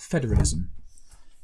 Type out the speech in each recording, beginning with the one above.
Federalism.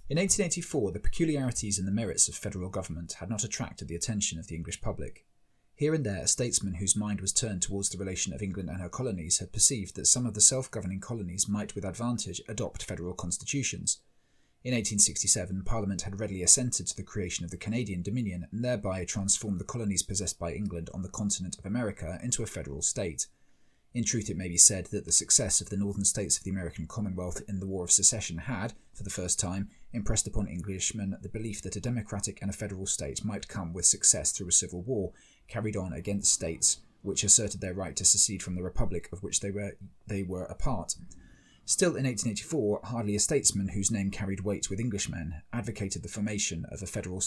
In 1884, the peculiarities and the merits of federal government had not attracted the attention of the English public. Here and there, a statesman whose mind was turned towards the relation of England and her colonies had perceived that some of the self-governing colonies might with advantage adopt federal constitutions. In 1867, Parliament had readily assented to the creation of the Canadian Dominion and thereby transformed the colonies possessed by England on the continent of America into a federal state. In truth, it may be said that the success of the northern states of the American Commonwealth in the War of Secession had, for the first time, impressed upon Englishmen the belief that a democratic and a federal state might come with success through a civil war carried on against states which asserted their right to secede from the republic of which they were a part. Still, in 1884, hardly a statesman whose name carried weight with Englishmen advocated the formation of a federal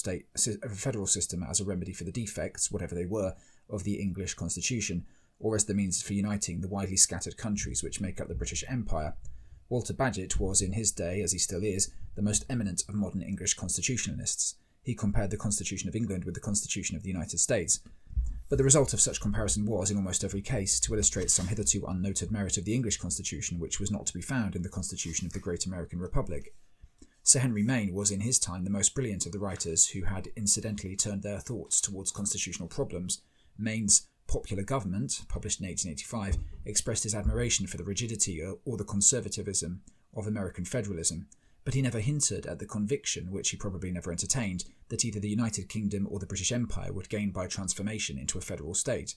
system as a remedy for the defects, whatever they were, of the English constitution, or as the means for uniting the widely scattered countries which make up the British Empire. Walter Bagehot was in his day, as he still is, the most eminent of modern English constitutionalists. He compared the Constitution of England with the Constitution of the United States. But the result of such comparison was, in almost every case, to illustrate some hitherto unnoted merit of the English Constitution which was not to be found in the Constitution of the Great American Republic. Sir Henry Maine was in his time the most brilliant of the writers who had incidentally turned their thoughts towards constitutional problems. Maine's Popular Government, published in 1885, expressed his admiration for the rigidity or the conservatism of American federalism, but he never hinted at the conviction, which he probably never entertained, that either the United Kingdom or the British Empire would gain by transformation into a federal state.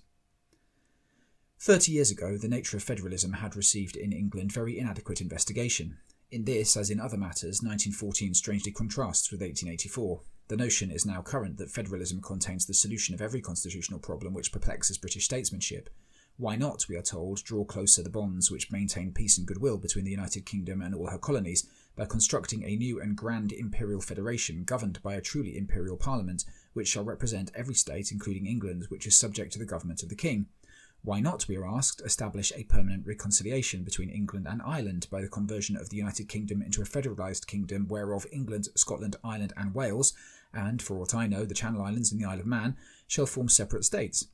30 years ago, the nature of federalism had received in England very inadequate investigation. In this, as in other matters, 1914 strangely contrasts with 1884. The notion is now current that federalism contains the solution of every constitutional problem which perplexes British statesmanship. Why not, we are told, draw closer the bonds which maintain peace and goodwill between the United Kingdom and all her colonies by constructing a new and grand imperial federation governed by a truly imperial parliament which shall represent every state, including England, which is subject to the government of the king? Why not, we are asked, establish a permanent reconciliation between England and Ireland by the conversion of the United Kingdom into a federalised kingdom whereof England, Scotland, Ireland and Wales, and, for aught I know, the Channel Islands and the Isle of Man, shall form separate states?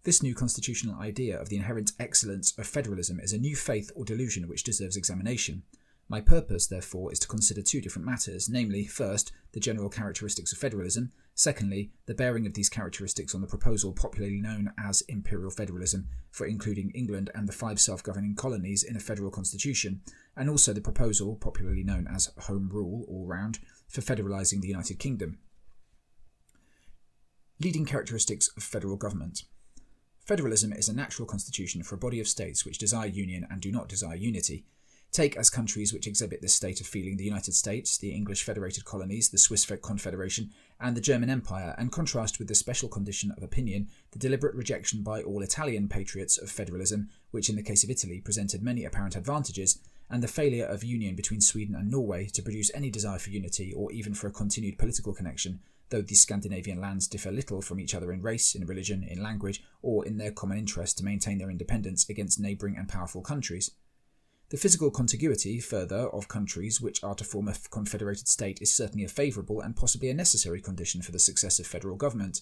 This new constitutional idea of the inherent excellence of federalism is a new faith or delusion which deserves examination. My purpose, therefore, is to consider two different matters, namely, first, the general characteristics of federalism, secondly, the bearing of these characteristics on the proposal popularly known as imperial federalism for including England and the 5 self-governing colonies in a federal constitution, and also the proposal, popularly known as Home Rule all round, for federalising the United Kingdom. Leading characteristics of federal government. Federalism is a natural constitution for a body of states which desire union and do not desire unity. Take as countries which exhibit this state of feeling the United States, the English federated colonies, the Swiss Confederation, and the German Empire, and contrast with the special condition of opinion the deliberate rejection by all Italian patriots of federalism, which in the case of Italy presented many apparent advantages, and the failure of union between Sweden and Norway to produce any desire for unity or even for a continued political connection, though these Scandinavian lands differ little from each other in race, in religion, in language, or in their common interest to maintain their independence against neighbouring and powerful countries. The physical contiguity, further, of countries which are to form a confederated state is certainly a favourable and possibly a necessary condition for the success of federal government.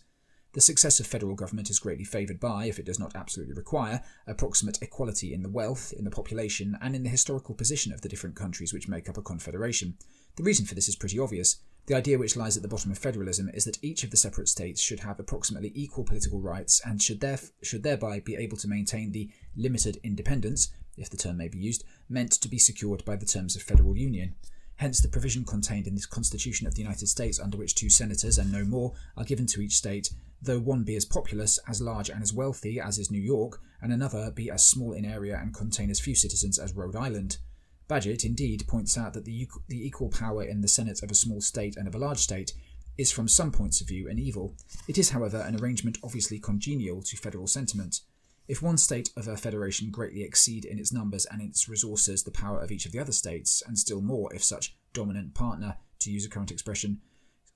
The success of federal government is greatly favoured by, if it does not absolutely require, approximate equality in the wealth, in the population, and in the historical position of the different countries which make up a confederation. The reason for this is pretty obvious. The idea which lies at the bottom of federalism is that each of the separate states should have approximately equal political rights and should thereby be able to maintain the limited independence, if the term may be used, meant to be secured by the terms of federal union. Hence the provision contained in the Constitution of the United States under which 2 senators and no more are given to each state, though one be as populous, as large and as wealthy as is New York, and another be as small in area and contain as few citizens as Rhode Island. Bagehot, indeed, points out that the equal power in the Senate of a small state and of a large state is from some points of view an evil. It is, however, an arrangement obviously congenial to federal sentiment. If one state of a federation greatly exceed in its numbers and its resources the power of each of the other states, and still more if such dominant partner, to use a current expression,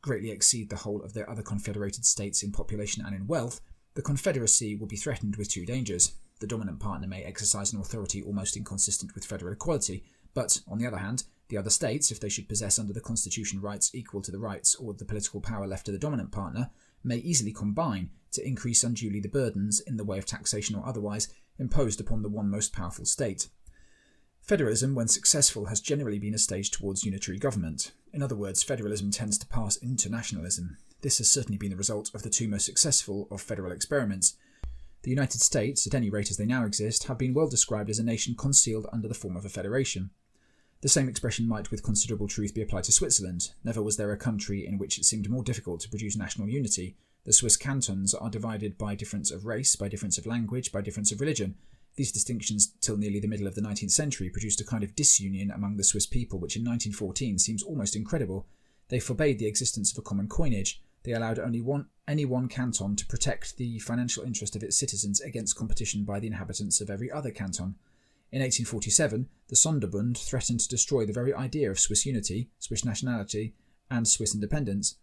greatly exceed the whole of their other confederated states in population and in wealth, the confederacy will be threatened with 2 dangers. The dominant partner may exercise an authority almost inconsistent with federal equality, but, on the other hand, the other states, if they should possess under the Constitution rights equal to the rights or the political power left to the dominant partner, may easily combine to increase unduly the burdens, in the way of taxation or otherwise, imposed upon the one most powerful state. Federalism, when successful, has generally been a stage towards unitary government. In other words, federalism tends to pass into nationalism. This has certainly been the result of the two most successful of federal experiments. The United States, at any rate as they now exist, have been well described as a nation concealed under the form of a federation. The same expression might with considerable truth be applied to Switzerland. Never was there a country in which it seemed more difficult to produce national unity. The Swiss cantons are divided by difference of race, by difference of language, by difference of religion. These distinctions, till nearly the middle of the 19th century, produced a kind of disunion among the Swiss people which in 1914 seems almost incredible. They forbade the existence of a common coinage. They allowed any one canton to protect the financial interest of its citizens against competition by the inhabitants of every other canton. In 1847, the Sonderbund threatened to destroy the very idea of Swiss unity, Swiss nationality, and Swiss independence.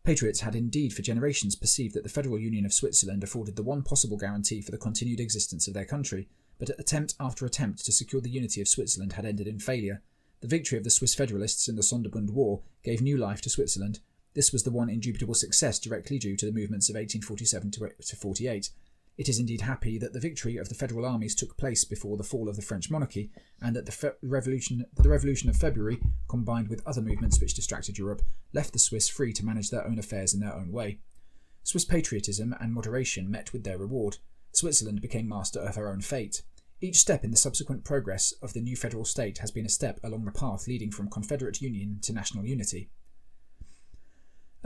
Patriots had indeed for generations perceived that the Federal Union of Switzerland afforded the one possible guarantee for the continued existence of their country, but attempt after attempt to secure the unity of Switzerland had ended in failure. The victory of the Swiss Federalists in the Sonderbund War gave new life to Switzerland. This was the one indubitable success directly due to the movements of 1847 to 48. It is indeed happy that the victory of the federal armies took place before the fall of the French monarchy, and that the revolution of February, combined with other movements which distracted Europe, left the Swiss free to manage their own affairs in their own way. Swiss patriotism and moderation met with their reward. Switzerland became master of her own fate. Each step in the subsequent progress of the new federal state has been a step along the path leading from confederate union to national unity.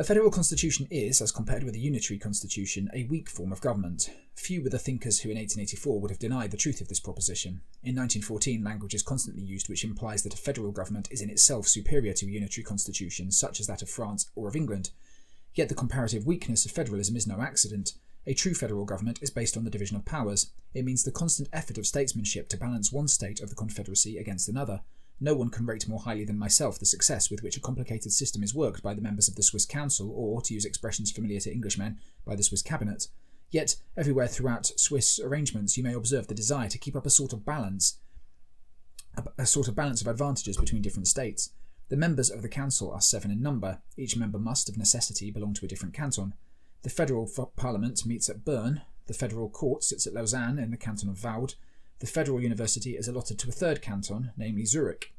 A federal constitution is, as compared with a unitary constitution, a weak form of government. Few were the thinkers who in 1884 would have denied the truth of this proposition. In 1914, language is constantly used which implies that a federal government is in itself superior to a unitary constitution, such as that of France or of England. Yet the comparative weakness of federalism is no accident. A true federal government is based on the division of powers. It means the constant effort of statesmanship to balance one state of the confederacy against another. No one can rate more highly than myself the success with which a complicated system is worked by the members of the Swiss Council, or, to use expressions familiar to Englishmen, by the Swiss Cabinet. Yet, everywhere throughout Swiss arrangements you may observe the desire to keep up a sort of balance of advantages between different states. The members of the Council are 7 in number. Each member must, of necessity, belong to a different canton. The Federal Parliament meets at Bern. The Federal Court sits at Lausanne in the canton of Vaud. The Federal University is allotted to a third canton, namely Zurich.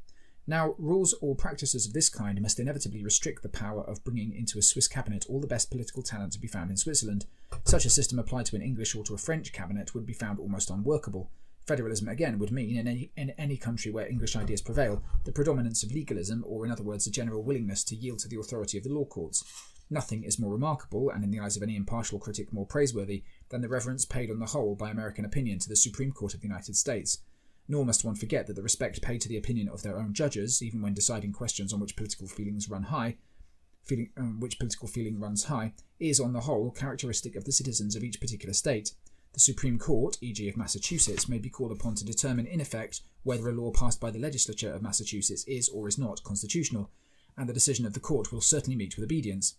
Now, rules or practices of this kind must inevitably restrict the power of bringing into a Swiss cabinet all the best political talent to be found in Switzerland. Such a system applied to an English or to a French cabinet would be found almost unworkable. Federalism, again, would mean, in any country where English ideas prevail, the predominance of legalism, or in other words, a general willingness to yield to the authority of the law courts. Nothing is more remarkable, and in the eyes of any impartial critic more praiseworthy, than the reverence paid on the whole by American opinion to the Supreme Court of the United States. Nor must one forget that the respect paid to the opinion of their own judges, even when deciding questions on which political feeling runs high, is, on the whole, characteristic of the citizens of each particular state. The Supreme Court, e.g. of Massachusetts, may be called upon to determine in effect whether a law passed by the legislature of Massachusetts is or is not constitutional, and the decision of the court will certainly meet with obedience.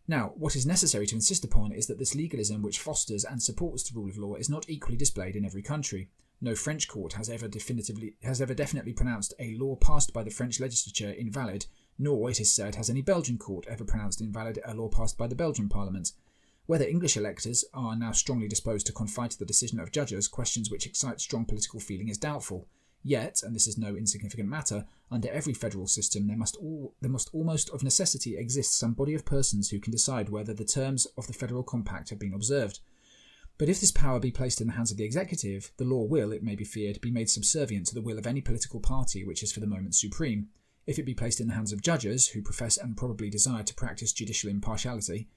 Now, what is necessary to insist upon is that this legalism which fosters and supports the rule of law is not equally displayed in every country. No French court has ever definitely pronounced a law passed by the French legislature invalid, nor, it is said, has any Belgian court ever pronounced invalid a law passed by the Belgian Parliament. Whether English electors are now strongly disposed to confide to the decision of judges questions which excite strong political feeling is doubtful. Yet, and this is no insignificant matter, under every federal system there must almost of necessity exist some body of persons who can decide whether the terms of the federal compact have been observed. But if this power be placed in the hands of the executive, the law will, it may be feared, be made subservient to the will of any political party which is for the moment supreme. If it be placed in the hands of judges, who profess and probably desire to practice judicial impartiality,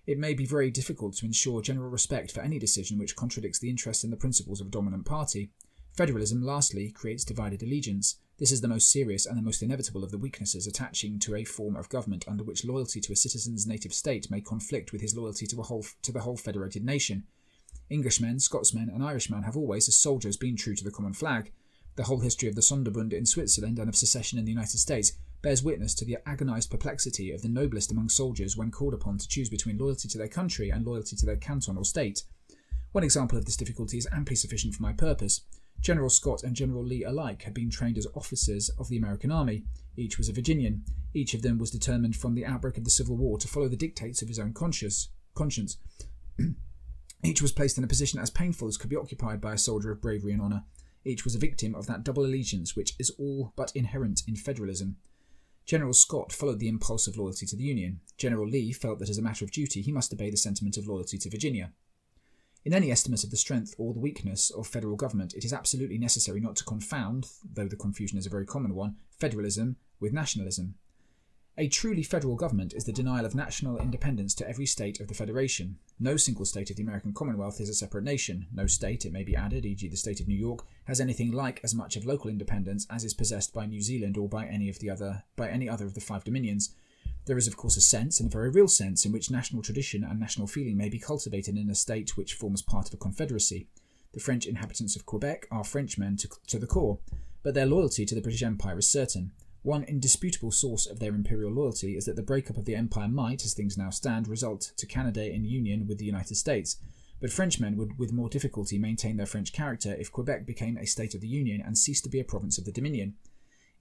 it may be very difficult to ensure general respect for any decision which contradicts the interests and the principles of a dominant party. Federalism, lastly, creates divided allegiance. This is the most serious and the most inevitable of the weaknesses attaching to a form of government under which loyalty to a citizen's native state may conflict with his loyalty to the whole federated nation. Englishmen, Scotsmen, and Irishmen have always, as soldiers, been true to the common flag. The whole history of the Sonderbund in Switzerland and of secession in the United States bears witness to the agonised perplexity of the noblest among soldiers when called upon to choose between loyalty to their country and loyalty to their canton or state. One example of this difficulty is amply sufficient for my purpose. General Scott and General Lee alike had been trained as officers of the American Army. Each was a Virginian. Each of them was determined from the outbreak of the Civil War to follow the dictates of his own conscience. Each was placed in a position as painful as could be occupied by a soldier of bravery and honour. Each was a victim of that double allegiance which is all but inherent in federalism. General Scott followed the impulse of loyalty to the Union. General Lee felt that as a matter of duty he must obey the sentiment of loyalty to Virginia. In any estimate of the strength or the weakness of federal government, it is absolutely necessary not to confound, though the confusion is a very common one, federalism with nationalism. A truly federal government is the denial of national independence to every state of the Federation. No single state of the American Commonwealth is a separate nation. No state, it may be added, e.g. the state of New York, has anything like as much of local independence as is possessed by New Zealand or by any other of the 5 dominions. There is of course a sense, and a very real sense, in which national tradition and national feeling may be cultivated in a state which forms part of a confederacy. The French inhabitants of Quebec are Frenchmen to the core, but their loyalty to the British Empire is certain. One indisputable source of their imperial loyalty is that the breakup of the empire might, as things now stand, result to Canada in union with the United States, but Frenchmen would with more difficulty maintain their French character if Quebec became a state of the Union and ceased to be a province of the Dominion.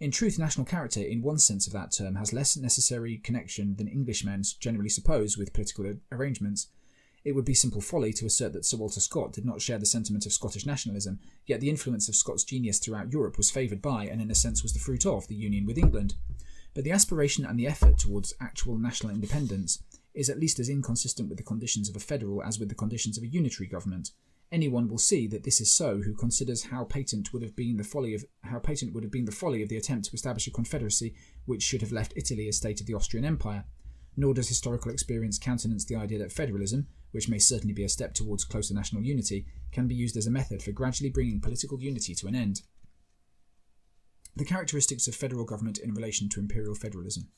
In truth, national character, in one sense of that term, has less necessary connection than Englishmen generally suppose with political arrangements. It would be simple folly to assert that Sir Walter Scott did not share the sentiment of Scottish nationalism, yet the influence of Scott's genius throughout Europe was favoured by, and in a sense was the fruit of, the union with England. But the aspiration and the effort towards actual national independence is at least as inconsistent with the conditions of a federal as with the conditions of a unitary government. Anyone will see that this is so who considers how patent would have been the folly of the attempt to establish a confederacy which should have left Italy a state of the Austrian Empire. Nor does historical experience countenance the idea that federalism, which may certainly be a step towards closer national unity, can be used as a method for gradually bringing political unity to an end. The characteristics of federal government in relation to imperial federalism.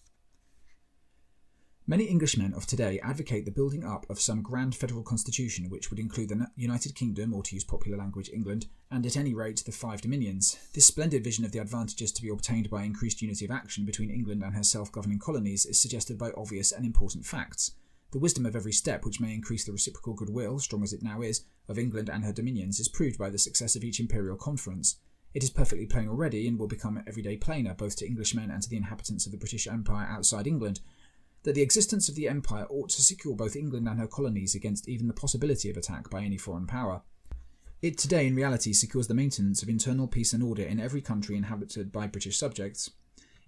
Many Englishmen of today advocate the building up of some grand federal constitution which would include the United Kingdom, or to use popular language, England, and at any rate the 5 dominions. This splendid vision of the advantages to be obtained by increased unity of action between England and her self-governing colonies is suggested by obvious and important facts. The wisdom of every step which may increase the reciprocal goodwill, strong as it now is, of England and her dominions is proved by the success of each imperial conference. It is perfectly plain already, and will become every day plainer both to Englishmen and to the inhabitants of the British Empire outside England, that the existence of the Empire ought to secure both England and her colonies against even the possibility of attack by any foreign power. It today in reality secures the maintenance of internal peace and order in every country inhabited by British subjects.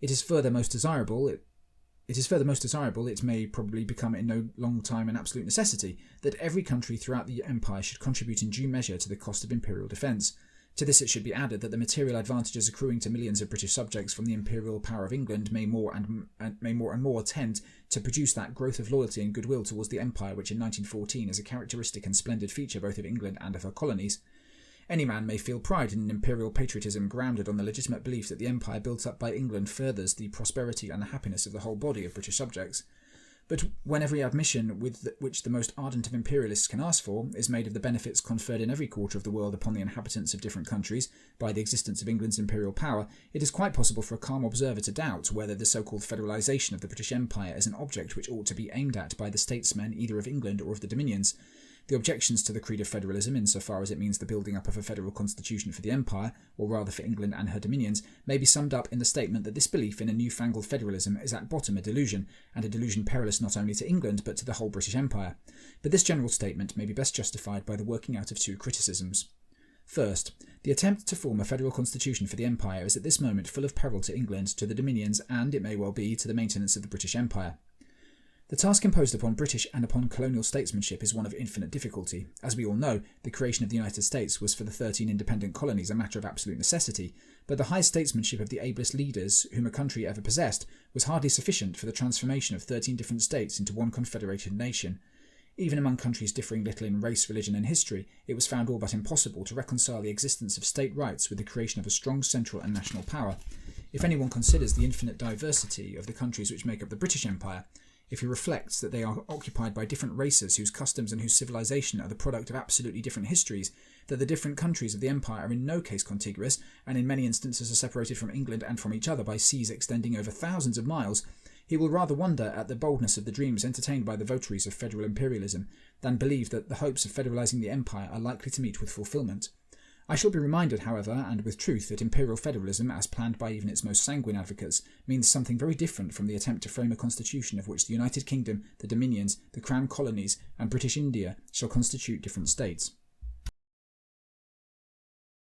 It is further most desirable, it may probably become in no long time an absolute necessity, that every country throughout the Empire should contribute in due measure to the cost of imperial defence. To this it should be added that the material advantages accruing to millions of British subjects from the imperial power of England may more and more tend to produce that growth of loyalty and goodwill towards the Empire which in 1914 is a characteristic and splendid feature both of England and of her colonies. Any man may feel pride in an imperial patriotism grounded on the legitimate belief that the Empire built up by England furthers the prosperity and the happiness of the whole body of British subjects. But when every admission which the most ardent of imperialists can ask for is made of the benefits conferred in every quarter of the world upon the inhabitants of different countries by the existence of England's imperial power, it is quite possible for a calm observer to doubt whether the so-called federalisation of the British Empire is an object which ought to be aimed at by the statesmen either of England or of the Dominions. The objections to the creed of federalism, insofar as it means the building up of a federal constitution for the Empire, or rather for England and her dominions, may be summed up in the statement that this belief in a newfangled federalism is at bottom a delusion, and a delusion perilous not only to England but to the whole British Empire. But this general statement may be best justified by the working out of 2 criticisms. First, the attempt to form a federal constitution for the Empire is at this moment full of peril to England, to the dominions, and, it may well be, to the maintenance of the British Empire. The task imposed upon British and upon colonial statesmanship is one of infinite difficulty. As we all know, the creation of the United States was for the 13 independent colonies a matter of absolute necessity, but the high statesmanship of the ablest leaders whom a country ever possessed was hardly sufficient for the transformation of 13 different states into one confederated nation. Even among countries differing little in race, religion and history, it was found all but impossible to reconcile the existence of state rights with the creation of a strong central and national power. If anyone considers the infinite diversity of the countries which make up the British Empire, if he reflects that they are occupied by different races whose customs and whose civilization are the product of absolutely different histories, that the different countries of the empire are in no case contiguous, and in many instances are separated from England and from each other by seas extending over thousands of miles, he will rather wonder at the boldness of the dreams entertained by the votaries of federal imperialism than believe that the hopes of federalizing the empire are likely to meet with fulfillment. I shall be reminded, however, and with truth, that imperial federalism, as planned by even its most sanguine advocates, means something very different from the attempt to frame a constitution of which the United Kingdom, the Dominions, the Crown Colonies, and British India shall constitute different states.